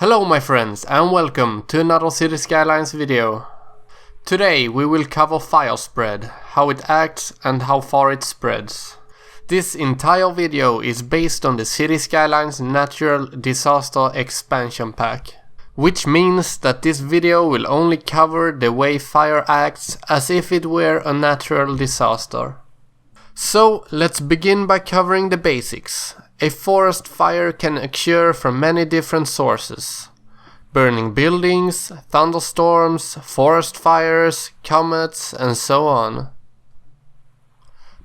Hello my friends and welcome to another Cities Skylines video. Today we will cover Firespread, how it acts and how far it spreads. This entire video is based on the Cities Skylines Natural Disaster Expansion Pack, which means that this video will only cover the way fire acts as if it were a natural disaster. So let's begin by covering the basics. A forest fire can occur from many different sources. Burning buildings, thunderstorms, forest fires, comets, and so on.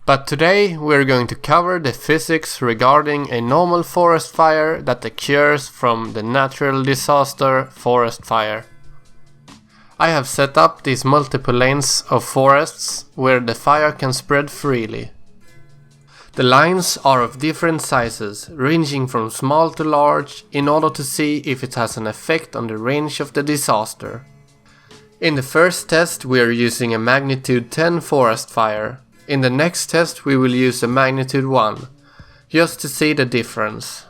But today we're going to cover the physics regarding a normal forest fire that occurs from the natural disaster forest fire. I have set up these multiple lanes of forests where the fire can spread freely. The lines are of different sizes, ranging from small to large, in order to see if it has an effect on the range of the disaster. In the first test we are using a magnitude 10 forest fire. In the next test we will use a magnitude 1, just to see the difference.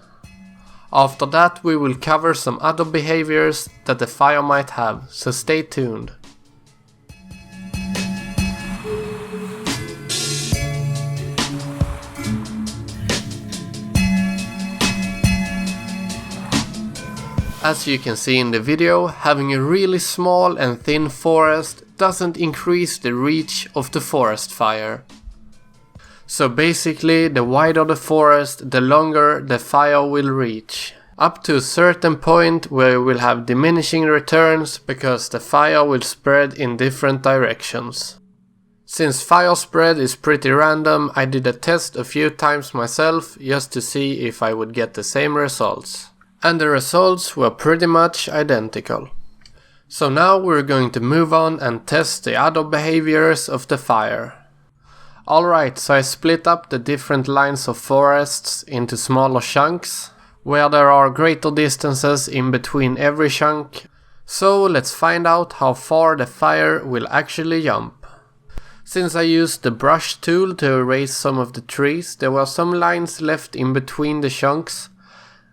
After that we will cover some other behaviors that the fire might have, so stay tuned. As you can see in the video, having a really small and thin forest doesn't increase the reach of the forest fire. So basically, the wider the forest, the longer the fire will reach. Up to a certain point where you will have diminishing returns because the fire will spread in different directions. Since fire spread is pretty random, I did a test a few times myself just to see if I would get the same results. And the results were pretty much identical. So now we're going to move on and test the other behaviors of the fire. Alright, so I split up the different lines of forests into smaller chunks, where there are greater distances in between every chunk. So let's find out how far the fire will actually jump. Since I used the brush tool to erase some of the trees, there were some lines left in between the chunks.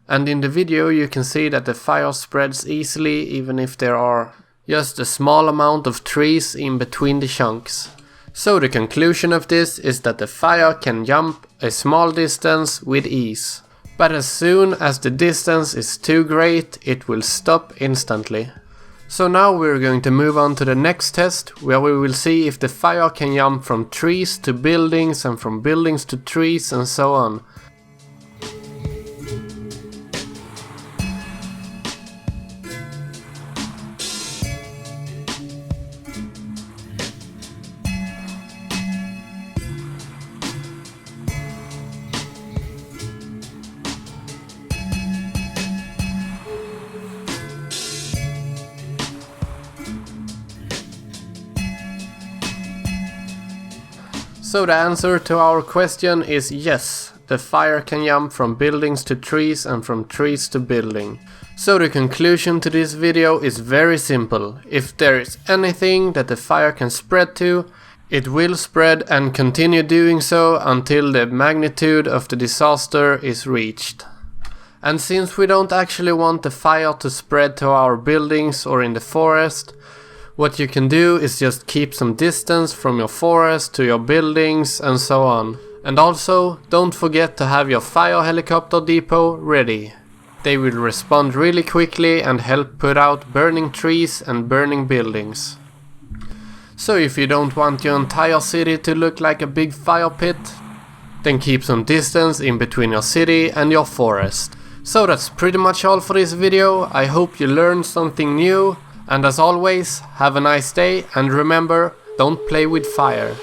And in the video you can see that the fire spreads easily even if there are just a small amount of trees in between the chunks. So the conclusion of this is that the fire can jump a small distance with ease. But as soon as the distance is too great, it will stop instantly. So now we're going to move on to the next test, where we will see if the fire can jump from trees to buildings and from buildings to trees and so on. So the answer to our question is yes, the fire can jump from buildings to trees and from trees to building. So the conclusion to this video is very simple. If there is anything that the fire can spread to, it will spread and continue doing so until the magnitude of the disaster is reached. And since we don't actually want the fire to spread to our buildings or in the forest, what you can do is just keep some distance from your forest to your buildings and so on. And also, don't forget to have your fire helicopter depot ready. They will respond really quickly and help put out burning trees and burning buildings. So if you don't want your entire city to look like a big fire pit, then keep some distance in between your city and your forest. So that's pretty much all for this video. I hope you learned something new. And as always, have a nice day and remember, don't play with fire.